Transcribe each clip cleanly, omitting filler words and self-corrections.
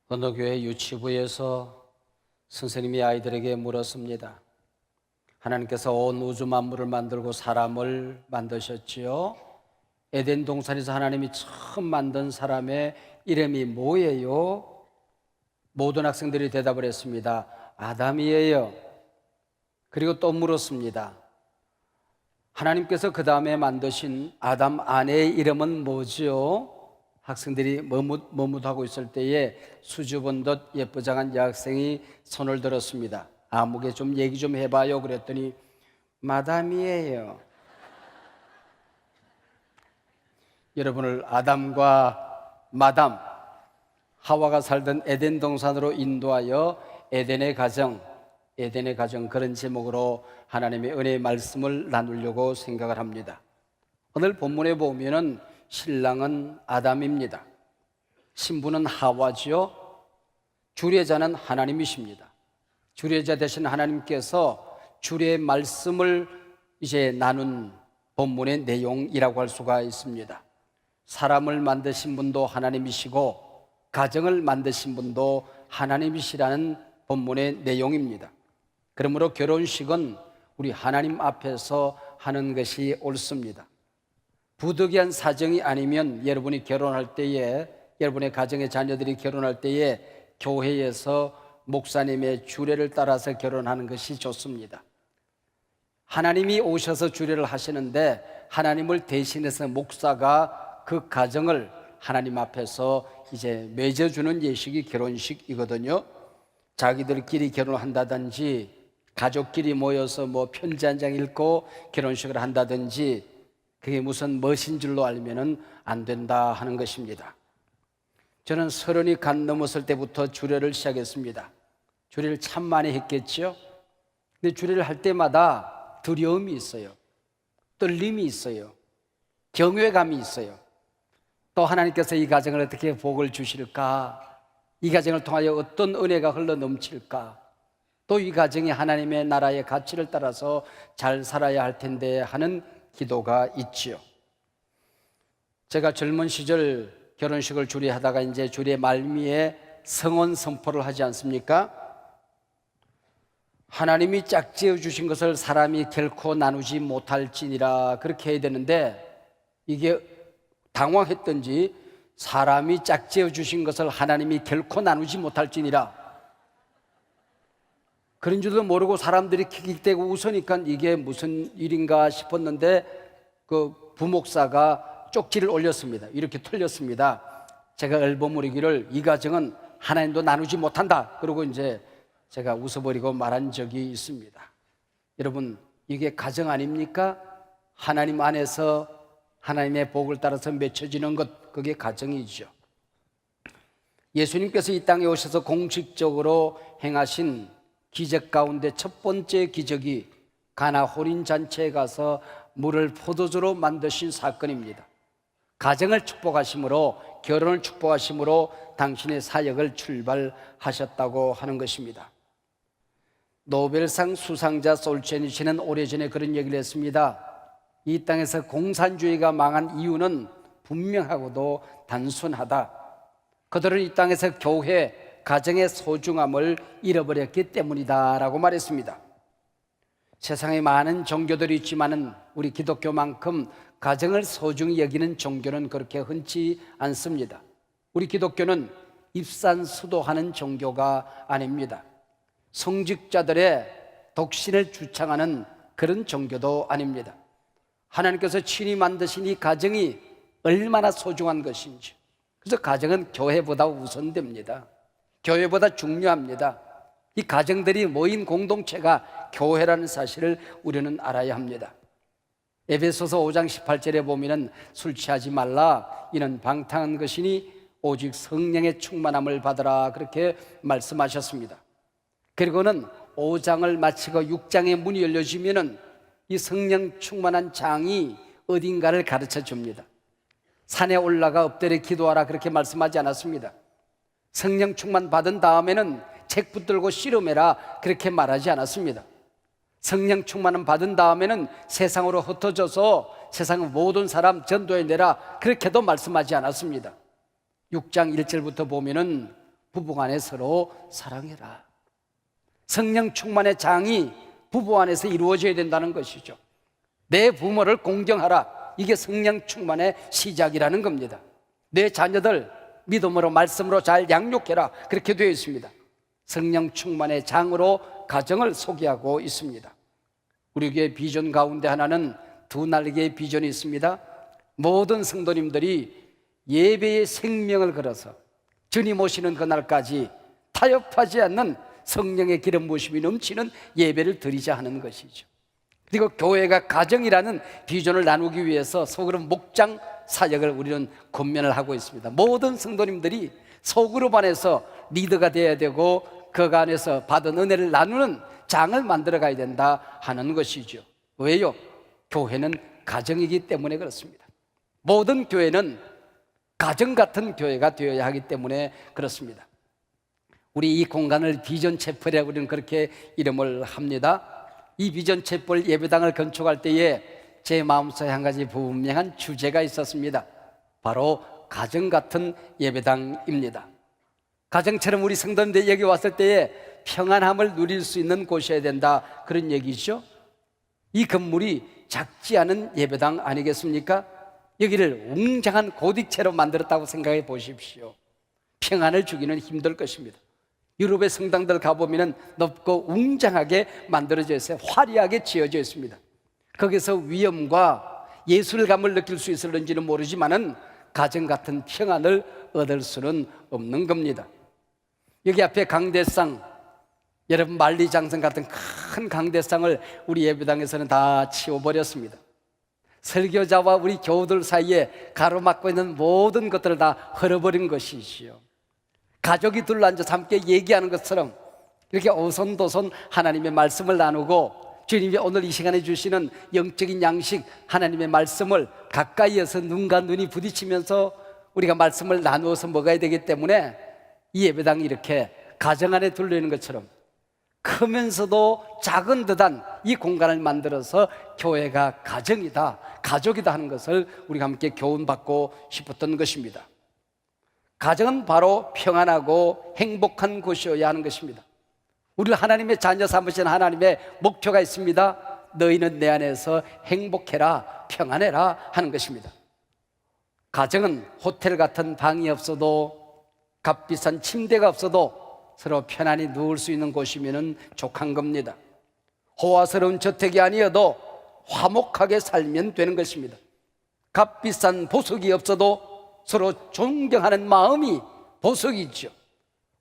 어느 교회 유치부에서 선생님이 아이들에게 물었습니다. 하나님께서 온 우주 만물을 만들고 사람을 만드셨지요? 에덴 동산에서 하나님이 처음 만든 사람의 이름이 뭐예요? 모든 학생들이 대답을 했습니다. 아담이에요. 그리고 또 물었습니다. 하나님께서 그 다음에 만드신 아담 아내의 이름은 뭐죠? 학생들이 머뭇하고 있을 때에 수줍은 듯 예쁘장한 여학생이 손을 들었습니다. 아무개 좀 얘기 좀 해봐요. 그랬더니 마담이에요. 여러분을 아담과 마담, 하와가 살던 에덴 동산으로 인도하여 에덴의 가정 그런 제목으로 하나님의 은혜의 말씀을 나누려고 생각을 합니다. 오늘 본문에 보면은 신랑은 아담입니다. 신부는 하와지요. 주례자는 하나님이십니다. 주례자 되신 하나님께서 주례의 말씀을 이제 나눈 본문의 내용이라고 할 수가 있습니다. 사람을 만드신 분도 하나님이시고 가정을 만드신 분도 하나님이시라는 본문의 내용입니다. 그러므로 결혼식은 우리 하나님 앞에서 하는 것이 옳습니다. 부득이한 사정이 아니면 여러분이 결혼할 때에, 여러분의 가정의 자녀들이 결혼할 때에 교회에서 목사님의 주례를 따라서 결혼하는 것이 좋습니다. 하나님이 오셔서 주례를 하시는데 하나님을 대신해서 목사가 그 가정을 하나님 앞에서 이제 맺어주는 예식이 결혼식이거든요. 자기들끼리 결혼을 한다든지 가족끼리 모여서 편지 한 장 읽고 결혼식을 한다든지 그게 무슨 멋인 줄로 알면은 안 된다 하는 것입니다. 저는 30이 간 넘었을 때부터 주례를 시작했습니다. 주례를 참 많이 했겠죠. 근데 주례를 할 때마다 두려움이 있어요. 떨림이 있어요. 경외감이 있어요. 또 하나님께서 이 가정을 어떻게 복을 주실까? 이 가정을 통하여 어떤 은혜가 흘러 넘칠까? 또 이 가정이 하나님의 나라의 가치를 따라서 잘 살아야 할 텐데 하는 기도가 있지요. 제가 젊은 시절 결혼식을 주례하다가 이제 주례 말미에 성원 선포를 하지 않습니까? 하나님이 짝지어 주신 것을 사람이 결코 나누지 못할지니라 그렇게 해야 되는데 이게 당황했던지 사람이 짝지어 주신 것을 하나님이 결코 나누지 못할지니라 그런 줄도 모르고 사람들이 킥킥대고 웃으니까 이게 무슨 일인가 싶었는데 그 부목사가 쪽지를 올렸습니다. 이렇게 틀렸습니다. 제가 얼버무리기를 이 가정은 하나님도 나누지 못한다. 그러고 이제 제가 웃어버리고 말한 적이 있습니다. 여러분, 이게 가정 아닙니까? 하나님 안에서 하나님의 복을 따라서 맺혀지는 것, 그게 가정이죠. 예수님께서 이 땅에 오셔서 공식적으로 행하신 기적 가운데 첫 번째 기적이 가나 호린 잔치에 가서 물을 포도주로 만드신 사건입니다. 가정을 축복하심으로, 결혼을 축복하심으로 당신의 사역을 출발하셨다고 하는 것입니다. 노벨상 수상자 솔제니치는 오래전에 그런 얘기를 했습니다. 이 땅에서 공산주의가 망한 이유는 분명하고도 단순하다. 그들은 이 땅에서 교회, 가정의 소중함을 잃어버렸기 때문이다 라고 말했습니다. 세상에 많은 종교들이 있지만은 우리 기독교만큼 가정을 소중히 여기는 종교는 그렇게 흔치 않습니다. 우리 기독교는 입산수도하는 종교가 아닙니다. 성직자들의 독신을 주창하는 그런 종교도 아닙니다. 하나님께서 친히 만드신 이 가정이 얼마나 소중한 것인지, 그래서 가정은 교회보다 우선됩니다. 교회보다 중요합니다. 이 가정들이 모인 공동체가 교회라는 사실을 우리는 알아야 합니다. 에베소서 5장 18절에 보면은 술 취하지 말라 이는 방탕한 것이니 오직 성령의 충만함을 받으라 그렇게 말씀하셨습니다. 그리고는 5장을 마치고 6장의 문이 열려지면은 이 성령 충만한 장이 어딘가를 가르쳐 줍니다. 산에 올라가 엎드려 기도하라 그렇게 말씀하지 않았습니다. 성령 충만 받은 다음에는 책 붙들고 씨름해라 그렇게 말하지 않았습니다. 성령 충만은 받은 다음에는 세상으로 흩어져서 세상 모든 사람 전도해내라 그렇게도 말씀하지 않았습니다. 6장 1절부터 보면은 부부 간에 서로 사랑해라. 성령 충만의 장이 부부 안에서 이루어져야 된다는 것이죠. 내 부모를 공경하라. 이게 성령 충만의 시작이라는 겁니다. 내 자녀들 믿음으로 말씀으로 잘 양육해라. 그렇게 되어 있습니다. 성령 충만의 장으로 가정을 소개하고 있습니다. 우리 교회 비전 가운데 하나는 두 날개의 비전이 있습니다. 모든 성도님들이 예배의 생명을 걸어서 주님 오시는 그날까지 타협하지 않는 성령의 기름 부으심이 넘치는 예배를 드리자 하는 것이죠. 그리고 교회가 가정이라는 비전을 나누기 위해서 소그룹 목장 사역을 우리는 권면을 하고 있습니다. 모든 성도님들이 소그룹 안에서 리더가 되어야 되고 그 안에서 받은 은혜를 나누는 장을 만들어 가야 된다 하는 것이죠. 왜요? 교회는 가정이기 때문에 그렇습니다. 모든 교회는 가정 같은 교회가 되어야 하기 때문에 그렇습니다. 우리 이 공간을 비전 채플이라고 우리는 그렇게 이름을 합니다. 이 비전 채플 예배당을 건축할 때에 제 마음속에 한 가지 분명한 주제가 있었습니다. 바로 가정 같은 예배당입니다. 가정처럼 우리 성도님들 여기 왔을 때에 평안함을 누릴 수 있는 곳이어야 된다, 그런 얘기죠. 이 건물이 작지 않은 예배당 아니겠습니까? 여기를 웅장한 고딕체로 만들었다고 생각해 보십시오. 평안을 주기는 힘들 것입니다. 유럽의 성당들 가보면 넓고 웅장하게 만들어져 있어요. 화려하게 지어져 있습니다. 거기서 위엄과 예술감을 느낄 수 있을는지는 모르지만은 가정 같은 평안을 얻을 수는 없는 겁니다. 여기 앞에 강대상, 여러분 만리장성 같은 큰 강대상을 우리 예배당에서는 다 치워버렸습니다. 설교자와 우리 교우들 사이에 가로막고 있는 모든 것들을 다 헐어버린 것이지요. 가족이 둘러앉아서 함께 얘기하는 것처럼 이렇게 오손도손 하나님의 말씀을 나누고 주님이 오늘 이 시간에 주시는 영적인 양식 하나님의 말씀을 가까이에서 눈과 눈이 부딪히면서 우리가 말씀을 나누어서 먹어야 되기 때문에 이 예배당이 이렇게 가정 안에 둘러있는 것처럼 크면서도 작은 듯한 이 공간을 만들어서 교회가 가정이다, 가족이다 하는 것을 우리가 함께 교훈받고 싶었던 것입니다. 가정은 바로 평안하고 행복한 곳이어야 하는 것입니다. 우리 하나님의 자녀 삼으신 하나님의 목표가 있습니다. 너희는 내 안에서 행복해라, 평안해라 하는 것입니다. 가정은 호텔 같은 방이 없어도 값비싼 침대가 없어도 서로 편안히 누울 수 있는 곳이면 족한 겁니다. 호화스러운 저택이 아니어도 화목하게 살면 되는 것입니다. 값비싼 보석이 없어도 서로 존경하는 마음이 보석이죠.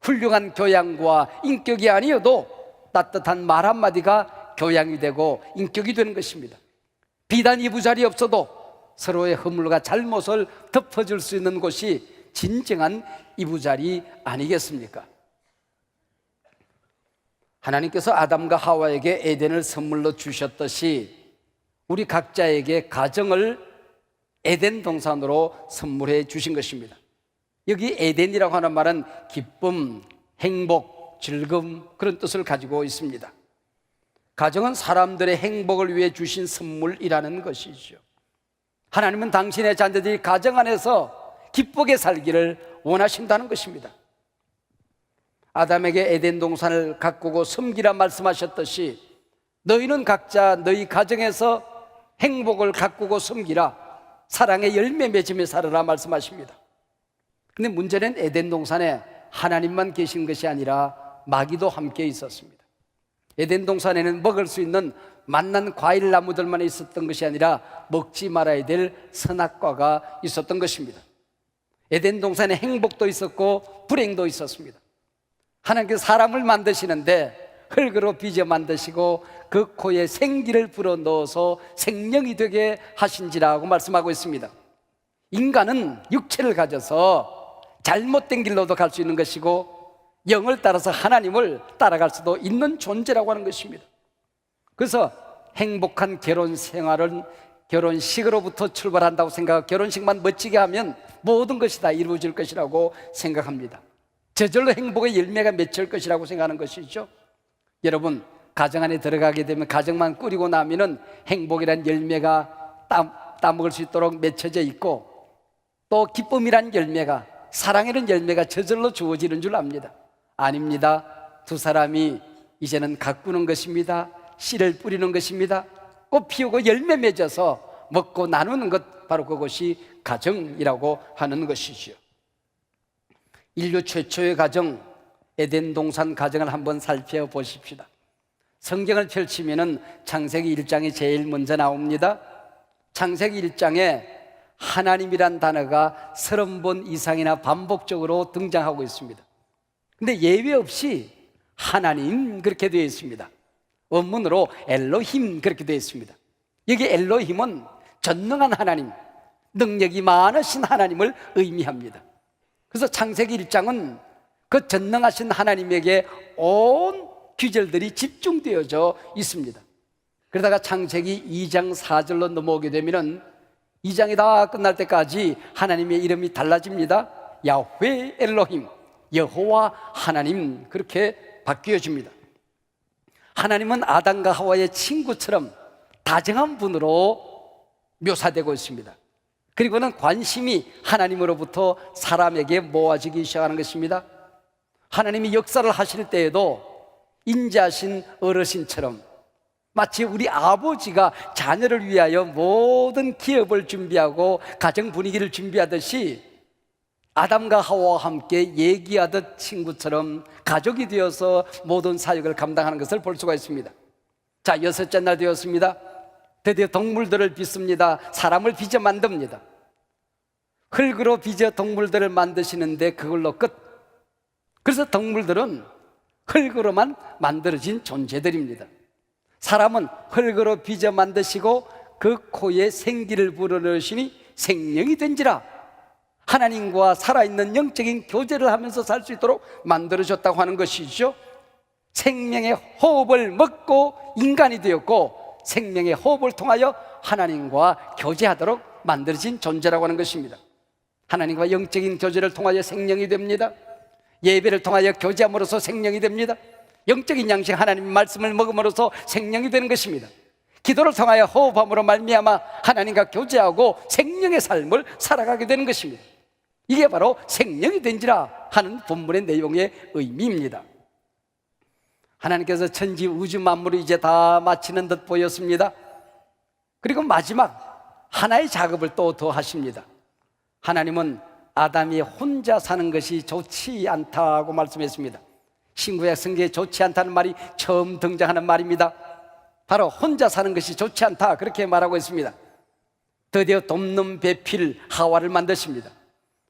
훌륭한 교양과 인격이 아니어도 따뜻한 말 한마디가 교양이 되고 인격이 되는 것입니다. 비단 이부자리 없어도 서로의 허물과 잘못을 덮어줄 수 있는 곳이 진정한 이부자리 아니겠습니까? 하나님께서 아담과 하와에게 에덴을 선물로 주셨듯이 우리 각자에게 가정을 에덴 동산으로 선물해 주신 것입니다. 여기 에덴이라고 하는 말은 기쁨, 행복, 즐거움 그런 뜻을 가지고 있습니다. 가정은 사람들의 행복을 위해 주신 선물이라는 것이죠. 하나님은 당신의 자녀들이 가정 안에서 기쁘게 살기를 원하신다는 것입니다. 아담에게 에덴 동산을 가꾸고 섬기라 말씀하셨듯이 너희는 각자 너희 가정에서 행복을 가꾸고 섬기라, 사랑의 열매 맺으며 살아라 말씀하십니다. 근데 문제는 에덴 동산에 하나님만 계신 것이 아니라 마귀도 함께 있었습니다. 에덴 동산에는 먹을 수 있는 맛난 과일 나무들만 있었던 것이 아니라 먹지 말아야 될 선악과가 있었던 것입니다. 에덴 동산에 행복도 있었고 불행도 있었습니다. 하나님께서 사람을 만드시는데 흙으로 빚어 만드시고 그 코에 생기를 불어넣어서 생명이 되게 하신지라고 말씀하고 있습니다. 인간은 육체를 가져서 잘못된 길로도 갈 수 있는 것이고 영을 따라서 하나님을 따라갈 수도 있는 존재라고 하는 것입니다. 그래서 행복한 결혼 생활은 결혼식으로부터 출발한다고 생각하고 결혼식만 멋지게 하면 모든 것이 다 이루어질 것이라고 생각합니다. 저절로 행복의 열매가 맺힐 것이라고 생각하는 것이죠. 여러분, 가정 안에 들어가게 되면 가정만 꾸리고 나면은 행복이란 열매가 따먹을 수 있도록 맺혀져 있고 또 기쁨이란 열매가 사랑이라는 열매가 저절로 주어지는 줄 압니다. 아닙니다. 두 사람이 이제는 가꾸는 것입니다. 씨를 뿌리는 것입니다. 꽃 피우고 열매 맺어서 먹고 나누는 것, 바로 그것이 가정이라고 하는 것이지요. 인류 최초의 가정, 에덴 동산 가정을 한번 살펴보십시다. 성경을 펼치면은 창세기 1장이 제일 먼저 나옵니다. 창세기 1장에 하나님이란 단어가 30번 이상이나 반복적으로 등장하고 있습니다. 근데 예외 없이 하나님 그렇게 되어 있습니다. 원문으로 엘로힘 그렇게 되어 있습니다. 여기 엘로힘은 전능한 하나님, 능력이 많으신 하나님을 의미합니다. 그래서 창세기 1장은 그 전능하신 하나님에게 온 귀절들이 집중되어져 있습니다. 그러다가 창세기 2장 4절로 넘어오게 되면은 2장이 다 끝날 때까지 하나님의 이름이 달라집니다. 야훼 엘로힘, 여호와 하나님, 그렇게 바뀌어집니다. 하나님은 아담과 하와의 친구처럼 다정한 분으로 묘사되고 있습니다. 그리고는 관심이 하나님으로부터 사람에게 모아지기 시작하는 것입니다. 하나님이 역사를 하실 때에도 인자하신 어르신처럼 마치 우리 아버지가 자녀를 위하여 모든 기업을 준비하고 가정 분위기를 준비하듯이 아담과 하와와 함께 얘기하듯 친구처럼 가족이 되어서 모든 사역을 감당하는 것을 볼 수가 있습니다. 자, 6째 날 되었습니다. 드디어 동물들을 빚습니다. 사람을 빚어 만듭니다. 흙으로 빚어 동물들을 만드시는데 그걸로 끝. 그래서 동물들은 흙으로만 만들어진 존재들입니다. 사람은 흙으로 빚어 만드시고 그 코에 생기를 불어넣으시니 생명이 된지라. 하나님과 살아있는 영적인 교제를 하면서 살 수 있도록 만들어졌다고 하는 것이죠. 생명의 호흡을 먹고 인간이 되었고 생명의 호흡을 통하여 하나님과 교제하도록 만들어진 존재라고 하는 것입니다. 하나님과 영적인 교제를 통하여 생명이 됩니다. 예배를 통하여 교제함으로써 생명이 됩니다. 영적인 양식 하나님의 말씀을 먹음으로써 생명이 되는 것입니다. 기도를 통하여 호흡함으로 말미암아 하나님과 교제하고 생명의 삶을 살아가게 되는 것입니다. 이게 바로 생명이 된지라 하는 본문의 내용의 의미입니다. 하나님께서 천지 우주 만물을 이제 다 마치는 듯 보였습니다. 그리고 마지막 하나의 작업을 또 더 하십니다. 하나님은 아담이 혼자 사는 것이 좋지 않다고 말씀했습니다. 신구약 성경에 좋지 않다는 말이 처음 등장하는 말입니다. 바로 혼자 사는 것이 좋지 않다, 그렇게 말하고 있습니다. 드디어 돕는 배필 하와를 만드십니다.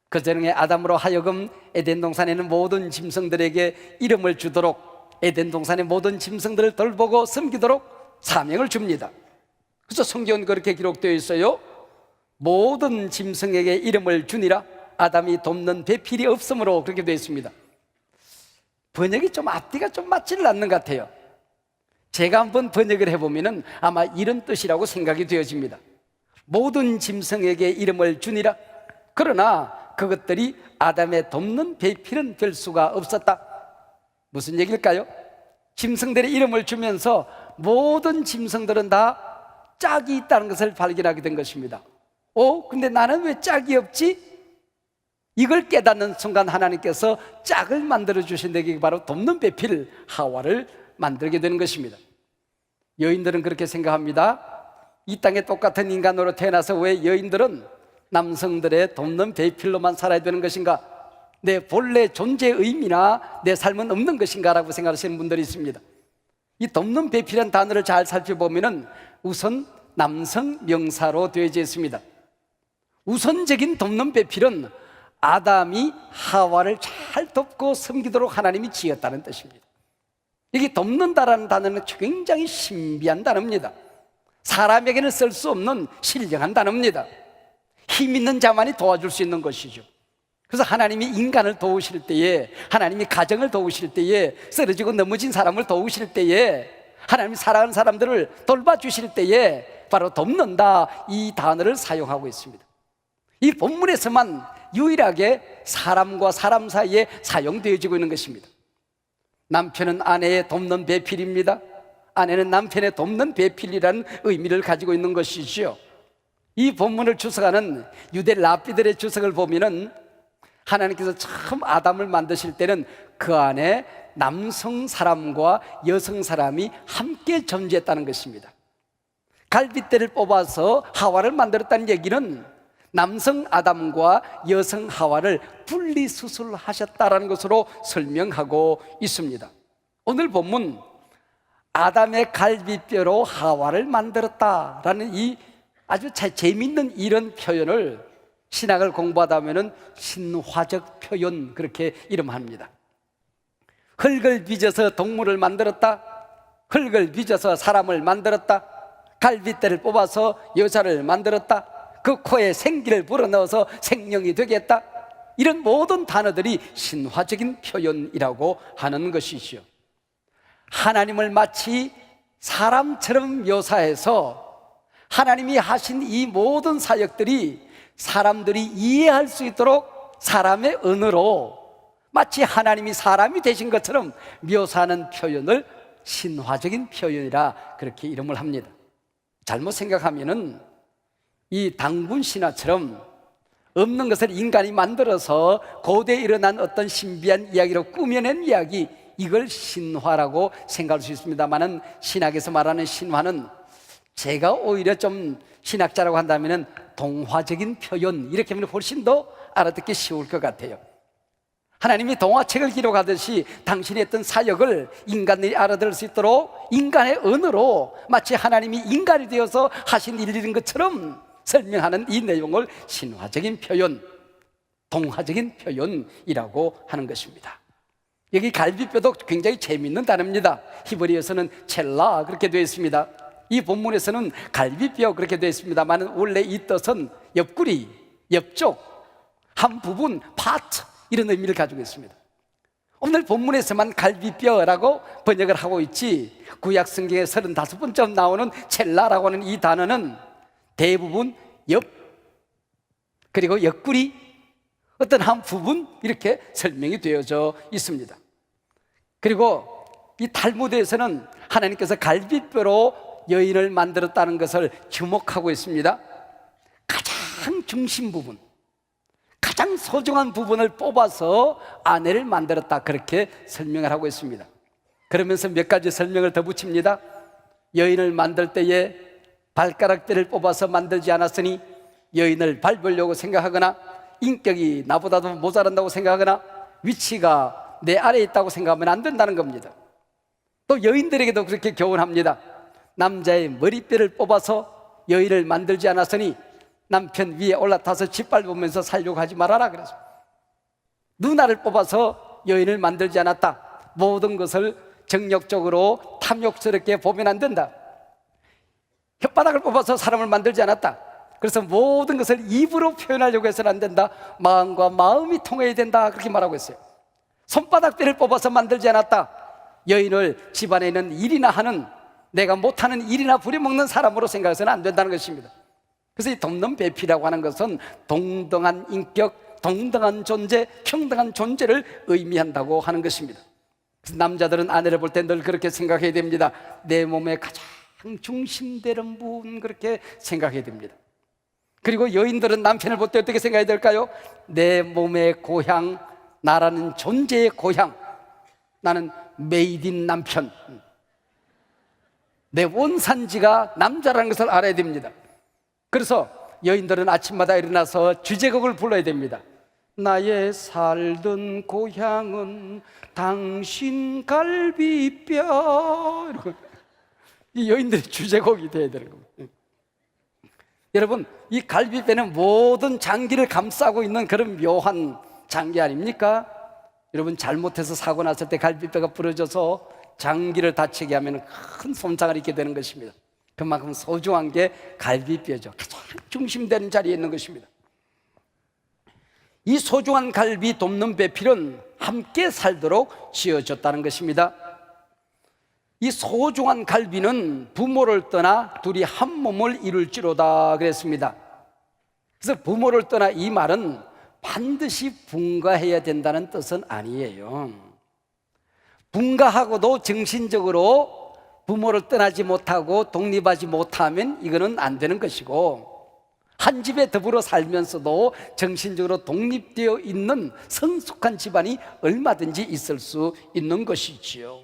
그 전에 아담으로 하여금 에덴 동산에는 모든 짐승들에게 이름을 주도록, 에덴 동산의 모든 짐승들을 돌보고 섬기도록 사명을 줍니다. 그래서 성경은 그렇게 기록되어 있어요. 모든 짐승에게 이름을 주니라. 아담이 돕는 배필이 없으므로 그렇게 되어 있습니다. 번역이 좀 앞뒤가 좀 맞지는 않는 것 같아요. 제가 한번 번역을 해보면 아마 이런 뜻이라고 생각이 되어집니다. 모든 짐승에게 이름을 주니라. 그러나 그것들이 아담의 돕는 배필은 될 수가 없었다. 무슨 얘기일까요? 짐승들의 이름을 주면서 모든 짐승들은 다 짝이 있다는 것을 발견하게 된 것입니다. 근데 나는 왜 짝이 없지? 이걸 깨닫는 순간 하나님께서 짝을 만들어 주신 데게 바로 돕는 배필 하와를 만들게 되는 것입니다. 여인들은 그렇게 생각합니다. 이 땅에 똑같은 인간으로 태어나서 왜 여인들은 남성들의 돕는 배필로만 살아야 되는 것인가? 내 본래 존재의 의미나 내 삶은 없는 것인가? 라고 생각하시는 분들이 있습니다. 이 돕는 배필이라는 단어를 잘 살펴보면 우선 남성 명사로 되어져 있습니다. 우선적인 돕는 배필은 아담이 하와를 잘 돕고 섬기도록 하나님이 지었다는 뜻입니다. 여기 돕는다라는 단어는 굉장히 신비한 단어입니다. 사람에게는 쓸 수 없는 신령한 단어입니다. 힘 있는 자만이 도와줄 수 있는 것이죠. 그래서 하나님이 인간을 도우실 때에, 하나님이 가정을 도우실 때에, 쓰러지고 넘어진 사람을 도우실 때에, 하나님이 사랑하는 사람들을 돌봐주실 때에 바로 돕는다, 이 단어를 사용하고 있습니다. 이 본문에서만 유일하게 사람과 사람 사이에 사용되어지고 있는 것입니다. 남편은 아내의 돕는 배필입니다. 아내는 남편의 돕는 배필이라는 의미를 가지고 있는 것이지요. 이 본문을 주석하는 유대 랍비들의 주석을 보면은 하나님께서 처음 아담을 만드실 때는 그 안에 남성 사람과 여성 사람이 함께 존재했다는 것입니다. 갈빗대를 뽑아서 하와를 만들었다는 얘기는 남성 아담과 여성 하와를 분리수술하셨다라는 것으로 설명하고 있습니다. 오늘 본문 아담의 갈비뼈로 하와를 만들었다라는 이 아주 재미있는 이런 표현을 신학을 공부하다 보면 신화적 표현 그렇게 이름합니다. 흙을 빚어서 동물을 만들었다, 흙을 빚어서 사람을 만들었다, 갈빗대를 뽑아서 여자를 만들었다, 그 코에 생기를 불어넣어서 생명이 되겠다, 이런 모든 단어들이 신화적인 표현이라고 하는 것이죠. 하나님을 마치 사람처럼 묘사해서 하나님이 하신 이 모든 사역들이 사람들이 이해할 수 있도록 사람의 언어로 마치 하나님이 사람이 되신 것처럼 묘사하는 표현을 신화적인 표현이라 그렇게 이름을 합니다. 잘못 생각하면은 이 당군 신화처럼 없는 것을 인간이 만들어서 고대에 일어난 어떤 신비한 이야기로 꾸며낸 이야기, 이걸 신화라고 생각할 수 있습니다만은 신학에서 말하는 신화는 제가 오히려 좀 신학자라고 한다면은 동화적인 표현, 이렇게 하면 훨씬 더 알아듣기 쉬울 것 같아요. 하나님이 동화책을 기록하듯이 당신이 했던 사역을 인간들이 알아들을 수 있도록 인간의 언어로 마치 하나님이 인간이 되어서 하신 일인 것처럼 설명하는 이 내용을 신화적인 표현, 동화적인 표현이라고 하는 것입니다. 여기 갈비뼈도 굉장히 재미있는 단어입니다. 히브리어에서는 첼라 그렇게 되어 있습니다. 이 본문에서는 갈비뼈 그렇게 되어 있습니다만 원래 이 뜻은 옆구리, 옆쪽, 한 부분, 파트, 이런 의미를 가지고 있습니다. 오늘 본문에서만 갈비뼈라고 번역을 하고 있지, 구약 성경에 35번쯤 나오는 첼라라고 하는 이 단어는 대부분 옆, 그리고 옆구리, 어떤 한 부분, 이렇게 설명이 되어져 있습니다. 그리고 이 탈무드에서는 하나님께서 갈비뼈로 여인을 만들었다는 것을 주목하고 있습니다. 가장 중심 부분, 가장 소중한 부분을 뽑아서 아내를 만들었다, 그렇게 설명을 하고 있습니다. 그러면서 몇 가지 설명을 더 붙입니다. 여인을 만들 때에 발가락들을 뽑아서 만들지 않았으니 여인을 밟으려고 생각하거나 인격이 나보다도 모자란다고 생각하거나 위치가 내 아래에 있다고 생각하면 안 된다는 겁니다. 또 여인들에게도 그렇게 교훈합니다. 남자의 머리뼈를 뽑아서 여인을 만들지 않았으니 남편 위에 올라타서 짓밟으면서 살려고 하지 말아라 그래서. 누나를 뽑아서 여인을 만들지 않았다. 모든 것을 정력적으로 탐욕스럽게 보면 안 된다. 혓바닥을 뽑아서 사람을 만들지 않았다. 그래서 모든 것을 입으로 표현하려고 해서는 안 된다. 마음과 마음이 통해야 된다, 그렇게 말하고 있어요. 손바닥뼈를 뽑아서 만들지 않았다. 여인을 집안에 있는 일이나 하는, 내가 못하는 일이나 부려먹는 사람으로 생각해서는 안 된다는 것입니다. 그래서 이 돕는 배필이라고 하는 것은 동등한 인격, 동등한 존재, 평등한 존재를 의미한다고 하는 것입니다. 그래서 남자들은 아내를 볼 때 늘 그렇게 생각해야 됩니다. 내 몸의 가장 중심되는 부분, 그렇게 생각해야 됩니다. 그리고 여인들은 남편을 볼 때 어떻게 생각해야 될까요? 내 몸의 고향, 나라는 존재의 고향, 나는 메이드인 남편, 내 원산지가 남자라는 것을 알아야 됩니다. 그래서 여인들은 아침마다 일어나서 주제곡을 불러야 됩니다. 나의 살던 고향은 당신 갈비뼈, 이 여인들의 주제곡이 돼야 되는 겁니다. 여러분, 이 갈비뼈는 모든 장기를 감싸고 있는 그런 묘한 장기 아닙니까? 여러분, 잘못해서 사고 났을 때 갈비뼈가 부러져서 장기를 다치게 하면 큰 손상을 입게 되는 것입니다. 그만큼 소중한 게 갈비뼈죠. 가장 중심되는 자리에 있는 것입니다. 이 소중한 갈비 돕는 배필은 함께 살도록 지어졌다는 것입니다. 이 소중한 갈비는 부모를 떠나 둘이 한 몸을 이룰지로다 그랬습니다. 그래서 부모를 떠나, 이 말은 반드시 분가해야 된다는 뜻은 아니에요. 분가하고도 정신적으로 부모를 떠나지 못하고 독립하지 못하면 이거는 안 되는 것이고, 한 집에 더불어 살면서도 정신적으로 독립되어 있는 성숙한 집안이 얼마든지 있을 수 있는 것이지요.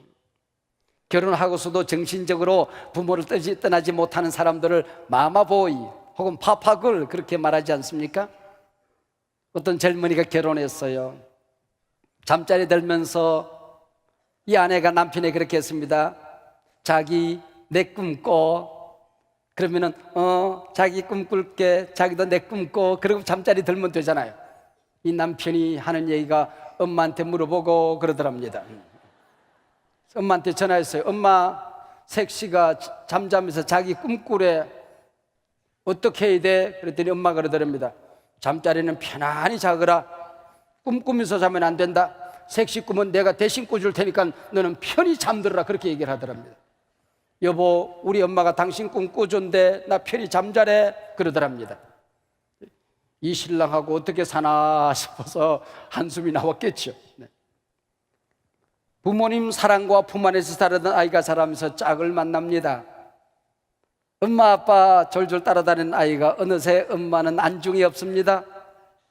결혼하고서도 정신적으로 부모를 떠나지 못하는 사람들을 마마보이 혹은 파파걸 그렇게 말하지 않습니까? 어떤 젊은이가 결혼했어요. 잠자리 들면서 이 아내가 남편에게 그렇게 했습니다. 자기 내 꿈 꿔. 그러면은 자기 꿈 꿀게, 자기도 내 꿈 꿔. 그리고 잠자리 들면 되잖아요. 이 남편이 하는 얘기가 엄마한테 물어보고 그러더랍니다. 엄마한테 전화했어요. 엄마, 색시가 잠자면서 자기 꿈 꾸래. 어떻게 해야 돼? 그랬더니 엄마가 그러더랍니다. 잠자리는 편안히 자거라. 꿈꾸면서 자면 안 된다. 색시 꿈은 내가 대신 꾸줄 테니까 너는 편히 잠들어라. 그렇게 얘기를 하더랍니다. 여보, 우리 엄마가 당신 꿈 꾸준데 나 편히 잠자래. 그러더랍니다. 이 신랑하고 어떻게 사나 싶어서 한숨이 나왔겠죠. 네. 부모님 사랑과 품 안에서 자라던 아이가 자라면서 짝을 만납니다. 엄마 아빠 졸졸 따라다니는 아이가 어느새 엄마는 안중이 없습니다.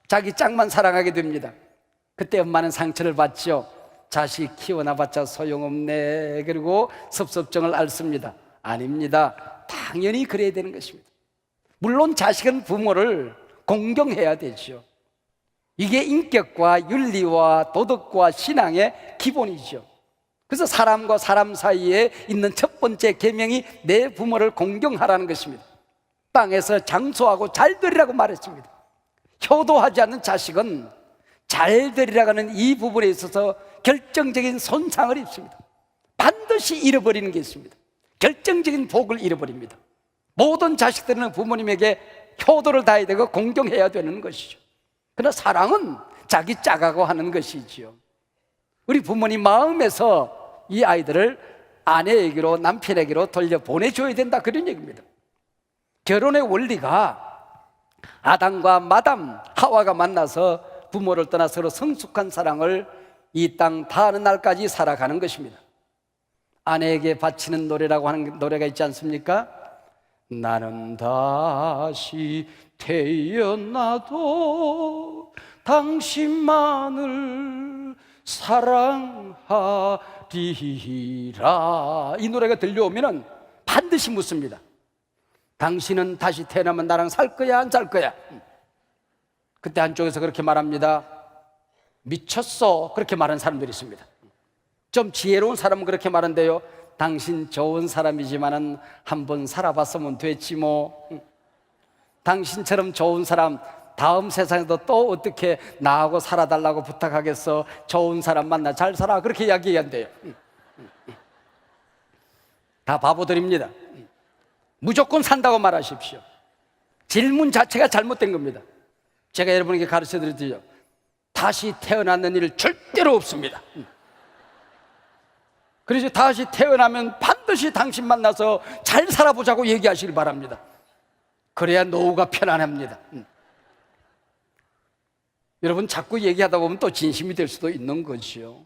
자기 짝만 사랑하게 됩니다. 그때 엄마는 상처를 받죠. 자식 키워놔봤자 소용없네. 그리고 섭섭정을 앓습니다. 아닙니다. 당연히 그래야 되는 것입니다. 물론 자식은 부모를 공경해야 되죠. 이게 인격과 윤리와 도덕과 신앙의 기본이죠. 그래서 사람과 사람 사이에 있는 첫 번째 계명이 내 부모를 공경하라는 것입니다. 땅에서 장수하고 잘 되리라고 말했습니다. 효도하지 않는 자식은 잘 되리라는 이 부분에 있어서 결정적인 손상을 입습니다. 반드시 잃어버리는 게 있습니다. 결정적인 복을 잃어버립니다. 모든 자식들은 부모님에게 효도를 다해야 되고 공경해야 되는 것이죠. 그러나 사랑은 자기 짝하고 하는 것이지요. 우리 부모님 마음에서 이 아이들을 아내에게로 남편에게로 돌려보내줘야 된다, 그런 얘기입니다. 결혼의 원리가 아담과 마담 하와가 만나서 부모를 떠나 서로 성숙한 사랑을 이 땅 다하는 날까지 살아가는 것입니다. 아내에게 바치는 노래라고 하는 노래가 있지 않습니까? 나는 다시 태어나도 당신만을 사랑하리라. 이 노래가 들려오면 반드시 묻습니다. 당신은 다시 태어나면 나랑 살 거야, 안 살 거야? 그때 한쪽에서 그렇게 말합니다. 미쳤어. 그렇게 말하는 사람들이 있습니다. 좀 지혜로운 사람은 그렇게 말한대요. 당신 좋은 사람이지만은 한번 살아봤으면 됐지 뭐. 당신처럼 좋은 사람 다음 세상에도 또 어떻게 나하고 살아달라고 부탁하겠어. 좋은 사람 만나 잘 살아. 그렇게 이야기한대요. 다 바보들입니다. 무조건 산다고 말하십시오. 질문 자체가 잘못된 겁니다. 제가 여러분에게 가르쳐 드렸죠. 다시 태어나는 일 절대로 없습니다. 그래서 다시 태어나면 반드시 당신 만나서 잘 살아보자고 얘기하시길 바랍니다. 그래야 노후가 편안합니다. 여러분, 자꾸 얘기하다 보면 또 진심이 될 수도 있는 거죠.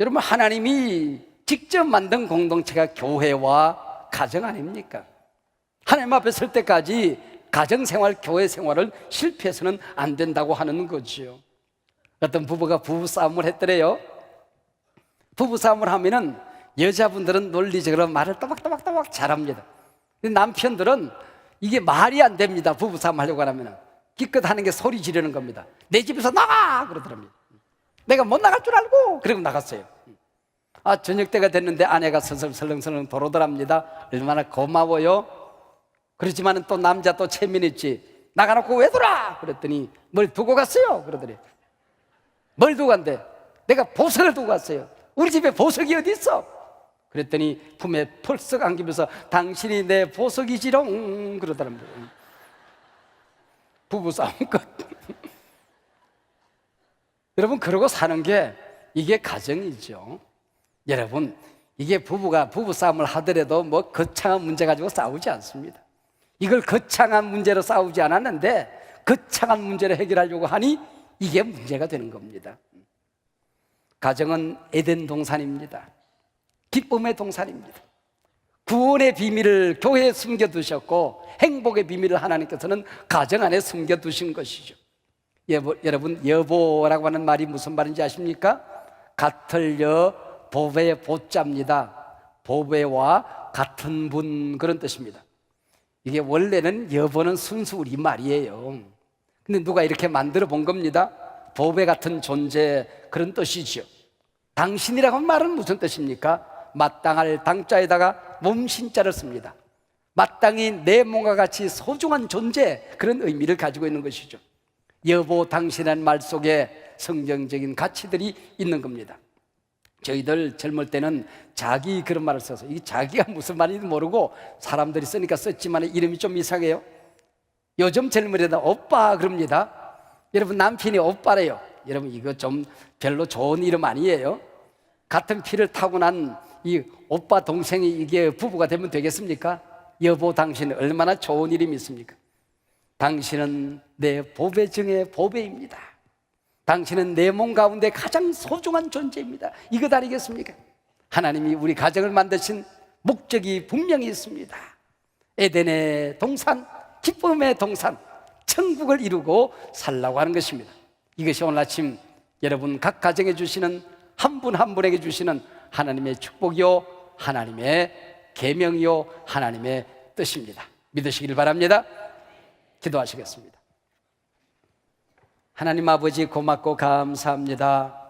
여러분, 하나님이 직접 만든 공동체가 교회와 가정 아닙니까? 하나님 앞에 설 때까지 가정생활, 교회생활을 실패해서는 안 된다고 하는 거죠. 어떤 부부가 부부싸움을 했더래요. 부부싸움을 하면은 여자분들은 논리적으로 말을 또박또박 잘합니다. 근데 남편들은 이게 말이 안 됩니다. 부부싸움 하려고 하면 기껏 하는 게 소리 지르는 겁니다. 내 집에서 나가! 그러더랍니다. 내가 못 나갈 줄 알고 그러고 나갔어요. 저녁 때가 됐는데 아내가 설렁설렁 돌아오더랍니다. 얼마나 고마워요. 그렇지만은 또 남자 또 체면있지. 나가놓고 왜 돌아? 그랬더니 뭘 두고 갔어요? 그러더니 뭘 두고 간대? 내가 보석을 두고 갔어요. 우리 집에 보석이 어디 있어? 그랬더니 품에 펄썩 안기면서 당신이 내 보석이지롱 그러더랍니다. 부부싸움 끝. 여러분, 그러고 사는 게 이게 가정이죠. 여러분, 이게 부부가 부부싸움을 하더라도 뭐 거창한 문제 가지고 싸우지 않습니다. 이걸 거창한 문제로 싸우지 않았는데 거창한 문제를 해결하려고 하니 이게 문제가 되는 겁니다. 가정은 에덴 동산입니다. 기쁨의 동산입니다. 구원의 비밀을 교회에 숨겨두셨고 행복의 비밀을 하나님께서는 가정 안에 숨겨두신 것이죠. 여러분, 여보라고 하는 말이 무슨 말인지 아십니까? 같을 여 보배의 보자입니다. 보배와 같은 분, 그런 뜻입니다. 이게 원래는 여보는 순수 우리말이에요. 근데 누가 이렇게 만들어 본 겁니다. 보배 같은 존재, 그런 뜻이죠. 당신이라고 하는 말은 무슨 뜻입니까? 마땅할 당자에다가 몸신자를 씁니다. 마땅히 내 몸과 같이 소중한 존재, 그런 의미를 가지고 있는 것이죠. 여보, 당신이라는 말 속에 성경적인 가치들이 있는 겁니다. 저희들 젊을 때는 자기, 그런 말을 써서, 이 자기가 무슨 말인지 모르고 사람들이 쓰니까 썼지만 이름이 좀 이상해요. 요즘 젊은이들 오빠 그럽니다. 여러분, 남편이 오빠래요. 여러분, 이거 좀 별로 좋은 이름 아니에요? 같은 피를 타고난 이 오빠 동생이 이게 부부가 되면 되겠습니까? 여보, 당신은 얼마나 좋은 이름이 있습니까? 당신은 내 보배 중의 보배입니다. 당신은 내 몸 가운데 가장 소중한 존재입니다. 이것 아니겠습니까? 하나님이 우리 가정을 만드신 목적이 분명히 있습니다. 에덴의 동산, 기쁨의 동산, 천국을 이루고 살라고 하는 것입니다. 이것이 오늘 아침 여러분 각 가정에 주시는 한 분 한 분에게 주시는 하나님의 축복이요, 하나님의 계명이요, 하나님의 뜻입니다. 믿으시길 바랍니다. 기도하시겠습니다. 하나님 아버지, 고맙고 감사합니다.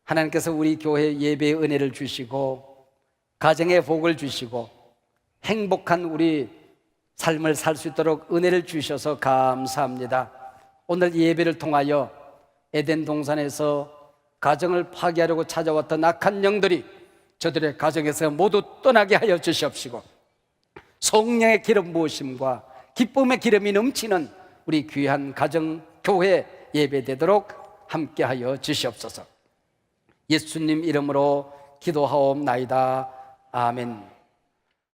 하나님께서 우리 교회 예배의 은혜를 주시고 가정의 복을 주시고 행복한 우리 삶을 살 수 있도록 은혜를 주셔서 감사합니다. 오늘 예배를 통하여 에덴 동산에서 가정을 파괴하려고 찾아왔던 악한 영들이 저들의 가정에서 모두 떠나게 하여 주시옵시고, 성령의 기름 부으심과 기쁨의 기름이 넘치는 우리 귀한 가정, 교회 예배되도록 함께하여 주시옵소서. 예수님 이름으로 기도하옵나이다. 아멘.